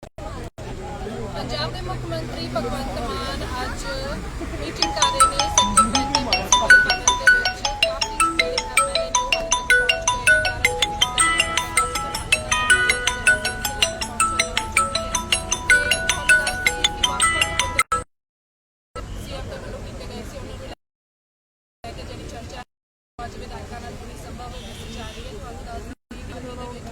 पंजाब के मुख्यमंत्री भगवंत मान अज मीटिंग कर रहे हैं सैक्टर 35 म्यूनसिपल भवन के विच काफ़ी एमएलए जो हाले तक पहुंच गए विधायकों पूरी संभव होगी जा रही है।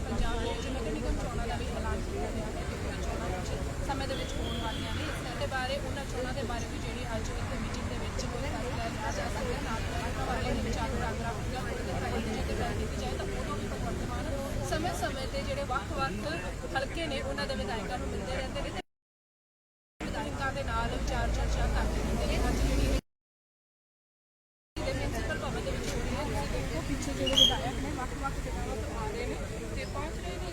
पंजाब नगर निगम चोणों का भी ऐलान किया गया है कि चोणों समय होने वाली ने इसके बारे उन्होंने चोणों के बारे भी जी अज एक मीटिंग के कोई फैसला लिया जा सकता है। चालू रंग रखूगा जो गल की जाए तो उदों भी भगवंत मान समय समय से जोड़े वक् हल्के ने उन्होंने विधायकों को मिलते रहते हैं, विधायकों के नाल विचार चर्चा करते रहते हैं। अज जी म्यूनसिपल भवन के हो रही है देखो पिछले जो विधायक ने वक् जगहों तो आ रहे हैं तो पहुँच रहे हैं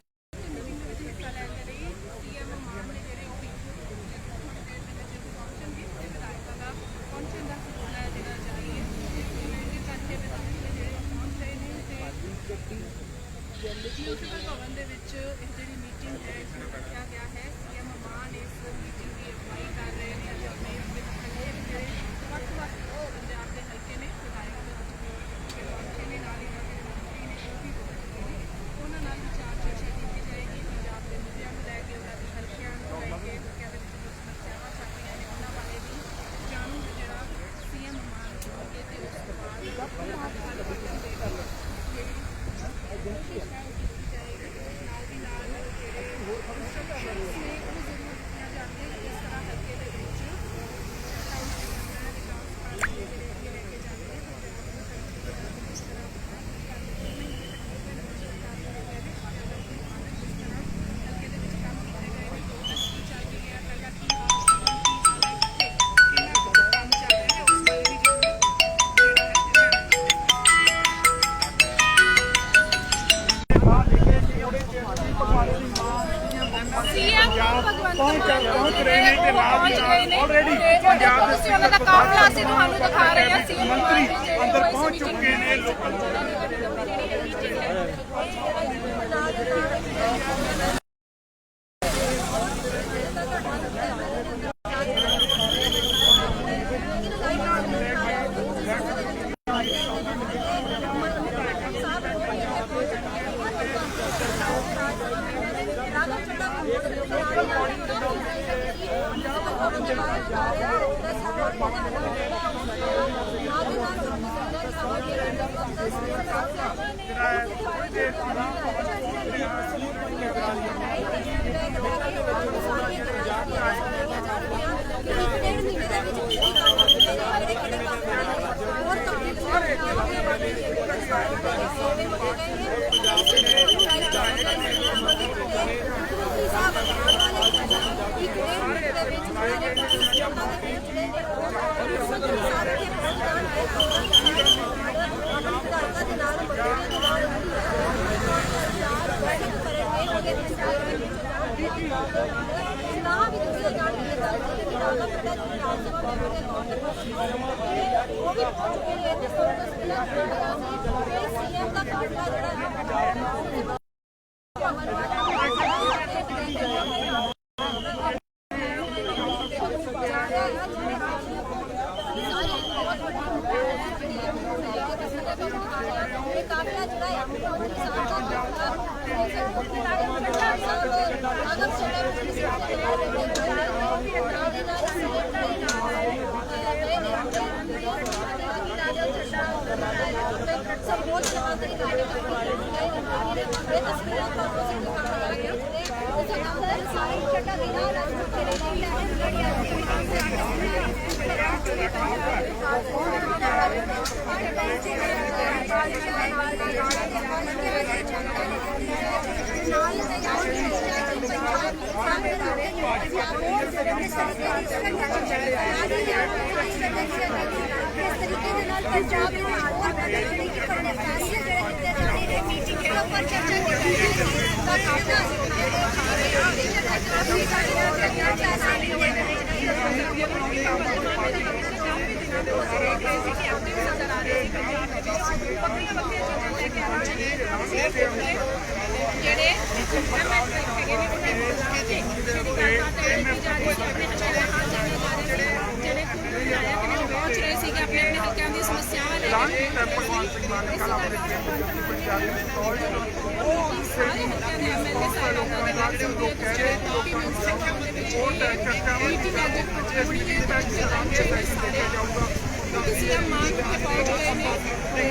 मीटिंग में हिस्सा लैने लिए सीएम मान ने जोड़े वो थोड़ी देर में पहुँचेंगे विधायकों का पहुँचने का सिलसिला जोड़ा जारी है। करके विधायक ने जो पहुँच रहे हैं म्यूनसिपल भवन के जी मीटिंग है इसमें रखा गया है। सीएम मान इस मीटिंग की अगवाई कर रहे हैं जो अपने हल्के वक् पंजाब के हल्के ने विधायक पहुंचे ने नाल ही मंत्री ने वो भी उन्होंने विचार चर्चा की जाएगी। पंजाब के मुद्दों को लैके उन्होंने हल्कों को लैके हल्कों के समस्यावां चल रही ने उन्होंने वाले भी जानूंगे जोड़ा सीएम मान होंगे तो उस कोशिश की जाएगी नाल दी नाल जोड़े इंस्ट्रक्शन ने वो जरूर दिए जाते हैं किस तरह हल्के के लेके जाते हैं दिखा रहे हैं मंत्री अंदर पहुंच चुके हैं। ਜਿਹੜੇ ਐਲਾਨ ਕੀਤਾ ਭਗਵੰਤ ਸਿੰਘ ਮਾਨ ਨੇ ਕੱਲ੍ਹ ਆਪਣੇ ਕੇਂਦਰ ਦੀ ਪੰਚਾਇਤ ਦੇ ਤੌਰ ਤੇ ਉਹ ਸਾਰੇ ਹਲਕਿਆਂ ਦੇ ਐਮਐਲਏ ਸਾਹਿਬਾਨਾਂ ਦੇ ਨਾਲ ਲੋਕ ਕਹਿ ਰਹੇ ਕਿ ਲੋਕਾਂ ਨੂੰ ਵੋਟ ਚਰਚਾਵਾਂ ਮੀਟਿੰਗ ਅੱਜ ਹੋਣੀ ਹੈ ਤਾਂ ਸਾਰੇ ਜਾਊਗਾ ਸੀਐਮ ਮਾਨ ਕੇ ਪਹੁੰਚ ਗਏ ਨੇ ਤੇ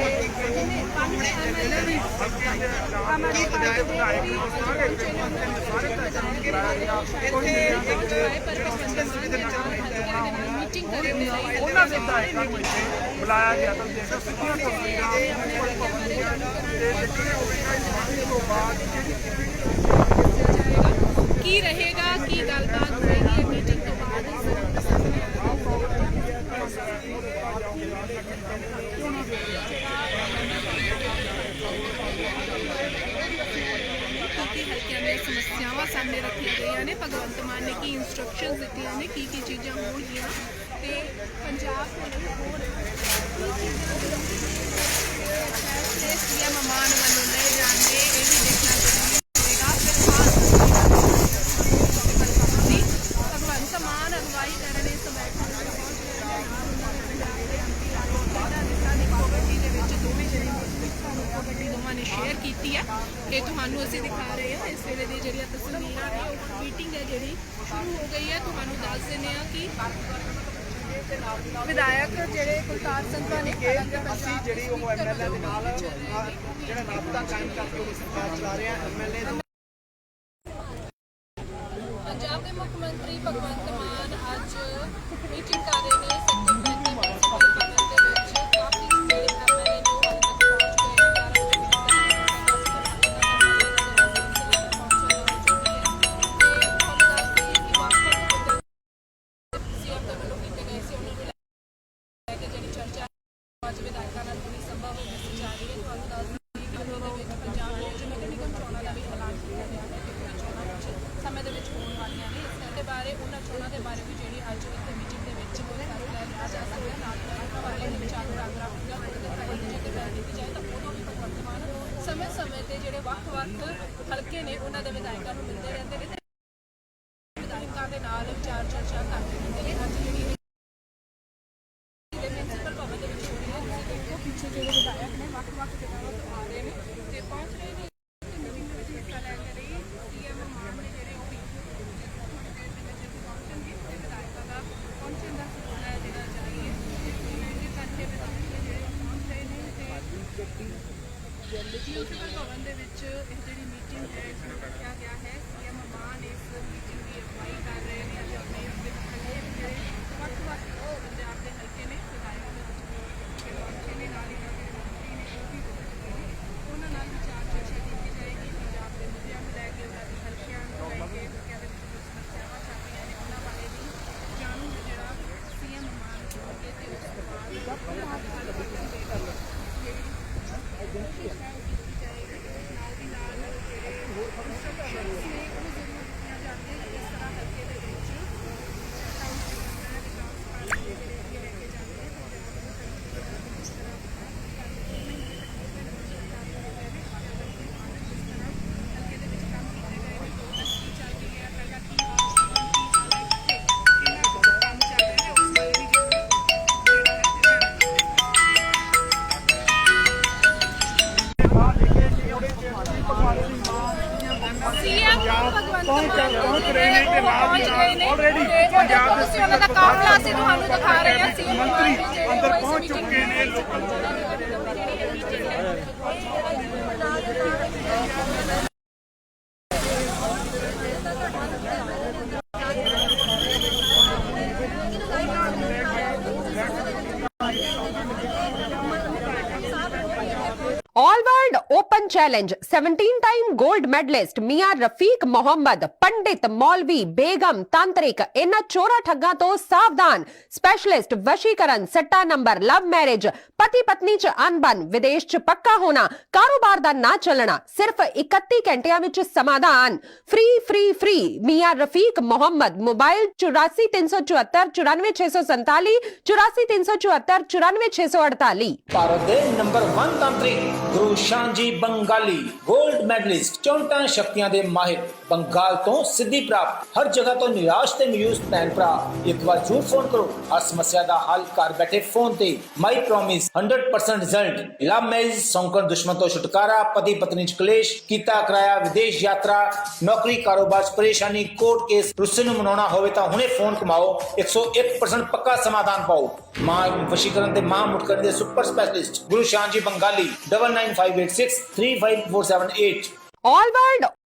ਪੰਜ ਐਮਐਲਏ ਵੀ ਹਮਾਰੀ ਪਾਰਟੀ ਦੇ ਸਾਰੇ ਮੀਟਿੰਗ ਕਰਨ ਦੇ ਲਈ ਉਹਨਾਂ ਦੇ ਵਿਧਾਇਕਾਂ ਨੂੰ ਇੱਥੇ ਬੁਲਾਇਆ ਗਿਆ ਤਾਂ ਦੇਖੋ ਸਿੱਧੀਆਂ ਤਸਵੀਰਾਂ ਤੇ ਦੇਖਣੇ ਹੋਵੇਗਾ ਇਸ ਤੋਂ ਬਾਅਦ ਕੀ ਰਹੇਗਾ ਕੀ ਗੱਲਬਾਤ ਹੋਏਗੀ ਇਹ ਮੀਟਿੰਗ ਤੋਂ ਬਾਅਦ ਹਲਕਿਆਂ ਦੀਆਂ ਸਮੱਸਿਆਵਾਂ ਸਾਹਮਣੇ ਰੱਖੀਆਂ ਗਈਆਂ ਨੇ ਭਗਵੰਤ ਮਾਨ ਨੇ ਕੀ ਇੰਸਟਰਕਸ਼ਨਸ ਦਿੱਤੀਆਂ ਨੇ ਕੀ ਚੀਜ਼ਾਂ ਹੋਣਗੀਆਂ ਤੇ ਪੰਜਾਬ ਪੁਲਿਸ ਹੋਰ ਕੀ ਚੀਜ਼ਾਂ ਸੀਐਮ ਮਾਨ ਵੱਲੋਂ ਲਏ ਜਾਣਗੇ ਇਹ ਵੀ ਦੇਖਣਾ ਜ਼ਰੂਰੀ ਹੋਏਗਾ ਭਗਵੰਤ ਮਾਨ ਅਗਵਾਈ ਕਰਨ ਇਸ ਬੈਠਕ ਨੂੰ ਪਹੁੰਚ ਰਹੇ ਨੇ ਕਬੱਡੀ ਦੇ ਵਿੱਚ ਦੋਵੇਂ ਜਿਹੜੇ ਕਬੱਡੀ ਦੋਵਾਂ ਨੇ ਸ਼ੇਅਰ ਕੀਤੀ ਹੈ ਇਹ ਤੁਹਾਨੂੰ ਅਸੀਂ ਦਿਖਾ ਰਹੇ ਹਾਂ ਇਸ ਵੇਲੇ ਦੀ ਜਿਹੜੀਆਂ ਤਸਵੀਰਾਂ ਨੇ ਉਹ ਮੀਟਿੰਗ ਹੈ ਜਿਹੜੀ ਸ਼ੁਰੂ ਹੋ ਗਈ ਹੈ ਤੁਹਾਨੂੰ ਦੱਸ ਦਿੰਦੇ ਹਾਂ ਕਿ ਵਿਧਾਇਕ ਜਿਹੜੇ ਕੁਲਤਾਰ ਸੰਧਵਾ ਨੇ ਅਸੀਂ ਜਿਹੜੀ ਉਹ ਐਮਐਲਏ ਦੇ ਨਾਲ ਜਿਹੜਾ ਰਾਬਤਾ ਕਾਇਮ ਕਰਕੇ ਉਹ ਸਰਕਾਰ ਚਲਾ ਰਹੇ ਆ ਐਮਐਲਏ ਪੰਜਾਬ ਦੇ ਮੁੱਖ ਮੰਤਰੀ ਭਗਵੰਤ ਮਾਨ ਅੱਜ ਮੀਟਿੰਗ ਕਰ ਰਹੇ ਨੇ ਸੈਕਟਰ 35 ਮਿਊਨਿਸਪਲ ਭਵਨ ਦੇ ਵਿੱਚ ਕਾਫੀ ਐਮਐਲਏ ਜੋ ਹਾਲੇ ਤੱਕ ਪਹੁੰਚ ਗਏ ਅੱਜ ਵਿਧਾਇਕਾਂ ਨਾਲ ਪੂਰੀ ਸੰਭਵ ਹੋ ਗਈ ਜਾ ਰਹੀ ਹੈ ਤੁਹਾਨੂੰ ਦੱਸ ਦਈਏ ਕਿ ਉਹਦੇ ਵਿੱਚ ਪੰਜਾਬ ਵਿੱਚ ਨਗਰ ਨਿਗਮ ਚੋਣਾਂ ਦਾ ਵੀ ਐਲਾਨ ਕੀਤਾ ਗਿਆ ਹੈ ਕਿ ਚੋਣਾਂ ਕੁਝ ਸਮੇਂ ਦੇ ਵਿੱਚ ਹੋਣ ਵਾਲੀਆਂ ਨੇ ਇਸ ਦੇ ਬਾਰੇ ਉਹਨਾਂ ਚੋਣਾਂ ਦੇ ਬਾਰੇ ਵੀ ਜਿਹੜੀ ਅੱਜ ਇੱਥੇ ਮੀਟਿੰਗ ਦੇ ਵਿੱਚ ਕੋਈ ਫੈਸਲਾ ਲਿਆ ਜਾ ਸਕਦਾ ਨਾਲ ਹਵਾਲੇ ਦੇ ਵਿੱਚ ਆਗੂ ਰਾਗਰਾ ਪੂਜਾ ਕਰਦੇ ਜੇ ਕਿ ਬੈਠ ਦਿੱਤੀ ਜਾਏ ਤਾਂ ਉਦੋਂ ਵੀ ਭਗਵੰਤ ਮਾਨ ਸਮੇਂ ਤੇ ਜਿਹੜੇ ਵੱਖ-ਵੱਖ ਹਲਕੇ ਨੇ ਉਹਨਾਂ ਦੇ ਵਿਧਾਇਕਾਂ ਨੂੰ ਮਿਲਦੇ ਰਹਿੰਦੇ ਨੇ ਤੇ ਵਿਧਾਇਕਾਂ ਦੇ ਨਾਲ ਵਿਚਾਰ ਚਰਚਾ ਕਰਦੇ ਰਹਿੰਦੇ ਨੇ ਅੱਜ ਜਿਹੜੀ ਮਿਊਨਿਸਪਲ ਭਵਨ ਦੇ ਵਿੱਚ ਹੋ ਰਹੀ ਹੈ ਤੁਸੀਂ ਦੇਖੋ ਪਿੱਛੇ ਜਿਹੜੇ ਵਿਧਾਇਕ ਨੇ ਵੱਖ-ਵੱਖ ਜਗ੍ਹਾਵਾਂ ਤੋਂ ਆ ਰਹੇ ਨੇ ਤੇ ਪਹੁੰਚ ਰਹੇ ਨੇ ਮੀਟਿੰਗ ਦੇ ਵਿੱਚ ਹਿੱਸਾ ਲੈਣ ਦੇ ਲਈ ਸੀਐਮ ਮਾਨ ਨੇ ਜਿਹੜੇ ਉਹ ਵੀ ਥੋੜੀ ਦੇਰ ਦੇ ਵਿੱਚ ਪਹੁੰਚਣਗੇ ਤੇ ਵਿਧਾਇਕਾਂ ਦਾ ਪਹੁੰਚਣ ਦਾ ਸਮਾਂ ਹੈ ਜਿਹੜਾ ਜਾਰੀ ਹੈ ਇਹ ਕਰਕੇ ਵਿਧਾਇਕ ਜਿਹੜੇ ਪਹੁੰਚ ਰਹੇ ਨੇ ਤੇ ਮਿਊਨਿਸਪਲ ਭਵਨ ਦੇ ਵਿੱਚ ਇਹ ਜਿਹੜੀ ਮੀਟਿੰਗ ਹੈ ਇਸ ਨੂੰ ਰੱਖਿਆ ਗਿਆ ਹੈ ਸੀਐਮ ਮਾਨ ਇਸ ਮੀਟਿੰਗ ਦੀ ਅਗਵਾਈ ਕਰ ਰਹੇ ਨੇ ਅਤੇ ਆਪਣੇ ਹਲਕੇ ਜਿਹੜੇ ਵੱਖ-ਵੱਖ ਪੰਜਾਬ ਦੇ ਹਲਕੇ ਨੇ ਵਿਧਾਇਕ ਨੇ ਨਾਲ ਹੀ ਜਿਹੜੇ ਮੰਤਰੀ ਨੇ ਉਹ ਵੀ ਉਹਨਾਂ ਨਾਲ ਵਿਚਾਰ ਚਰਚਾ ਕੀਤੀ ਜਾਏਗੀ ਪੰਜਾਬ ਦੇ ਮੁੱਦਿਆਂ ਨੂੰ ਲੈ ਕੇ ਉਹਨਾਂ ਦੇ ਹਲਕਿਆਂ ਨੂੰ ਲੈ ਕੇ ਹਲਕਿਆਂ ਦੇ ਵਿੱਚ ਜੋ ਸਮੱਸਿਆਵਾਂ ਚੱਲ ਰਹੀਆਂ ਨੇ ਉਹਨਾਂ ਬਾਰੇ ਵੀ ਜਾਣੂਗੇ ਜਿਹੜਾ ਸੀਐਮ ਮਾਨ ਹੋਣਗੇ ਤੇ ਉਸ ਤੋਂ ਬਾਅਦ ਕੋਸ਼ਿਸ਼ ਹੈ ਉਹ ਕੀਤੀ ਜਾਏਗੀ ਨਾਲ ਦੀ ਨਾਲ ਜਿਹੜੇ ਇੰਸਟਰਕਸ਼ਨਸ ਨੇ ਉਹ ਜ਼ਰੂਰ ਦਿੱਤੀਆਂ ਜਾਂਦੀਆਂ ਨੇ ਇਸ ਤਰ੍ਹਾਂ ਹਲਕੇ ਦੇ ਵਿੱਚ ਪਹੁੰਚ ਰਹੇ ਨੇ ਤੇ ਨਾਲ ਦੀ ਨਾਲ ਆਲਰੇਡੀ ਪੰਜਾਬ ਦੇ ਉਹਨਾਂ ਦਾ ਕਾਫਲਾ ਅਸੀਂ ਤੁਹਾਨੂੰ ਦਿਖਾ ਰਹੇ ਹਾਂ ਸੀਐਮ ਮੰਤਰੀ ਅੰਦਰ ਪਹੁੰਚ ਚੁੱਕੇ ਨੇ ਲੋਕਾਂ ऑल वर्ल्ड ओपन चैलेंज 17-टाइम गोल्ड मेडलिस्ट मियां रफीक मोहम्मद पंडित मौलवी बेगम तांत्रिक इन्हां चोरा ठग्गां तो सावधान स्पेशलिस्ट वशीकरण सट्टा नंबर लव मैरिज पति पत्नी च अनबन विदेश च पक्का होना कारोबार दा ना चलना सिर्फ 31 घंटियां विच समाधान फ्री फ्री फ्री मियां रफीक मोहम्मद मोबाइल 84 374 94 647 84 374 94 648 ਭਾਰਤ ਦੇ ਨੰਬਰ 1 ਤਾਂਤਰਿਕ ਗੁਰੂ ਸ਼ਾਨ ਜੀ ਜੀ ਬੰਗਾਲੀ ਗੋਲਡ ਮੈਡਲਿਸਟ 64 ਸ਼ਕਤੀਆਂ ਦੇ ਮਾਹਿਰ ਬੰਗਾਲ ਤੋਂ ਸਿੱਧੀ ਪ੍ਰਾਪਤ ਹਰ ਜਗ੍ਹਾ ਤੋਂ ਨਿਰਾਸ਼ ਤੇ ਮਯੂਸ ਭੈਣ ਭਰਾ ਇੱਕ ਵਾਰ ਜ਼ਰੂਰ ਫੋਨ ਕਰੋ ਹਰ ਸਮੱਸਿਆ ਦਾ ਹੱਲ ਘਰ ਬੈਠੇ ਫੋਨ ਤੇ my promise 100% result love marriage ਸੌਂਕਣ ਦੁਸ਼ਮਣ ਤੋਂ ਛੁਟਕਾਰਾ ਪਤੀ ਪਤਨੀ ਚ ਕਲੇਸ਼ ਕੀਤਾ ਕਰਾਇਆ ਵਿਦੇਸ਼ ਯਾਤਰਾ ਨੌਕਰੀ ਕਾਰੋਬਾਰ ਚ ਪਰੇਸ਼ਾਨੀ ਕੋਰਟ ਕੇਸ ਰੁੱਸੇ ਨੂੰ ਮਨਾਉਣਾ ਹੋਵੇ ਤਾਂ ਹੁਣੇ ਫੋਨ ਕਮਾਓ 101% ਪੱਕਾ ਸਮਾਧਾਨ ਪਾਓ ਮਾਂ ਵਸ਼ੀਕਰਨ ਤੇ ਮਾਂ ਮੁਟਕਰਨ ਦੇ ਸੁਪਰ ਸਪੈਸ਼ਲਿਸਟ ਗੁਰੂ ਸ਼ਾਨ ਜੀ ਬੰਗਾਲੀ 9958635478 All World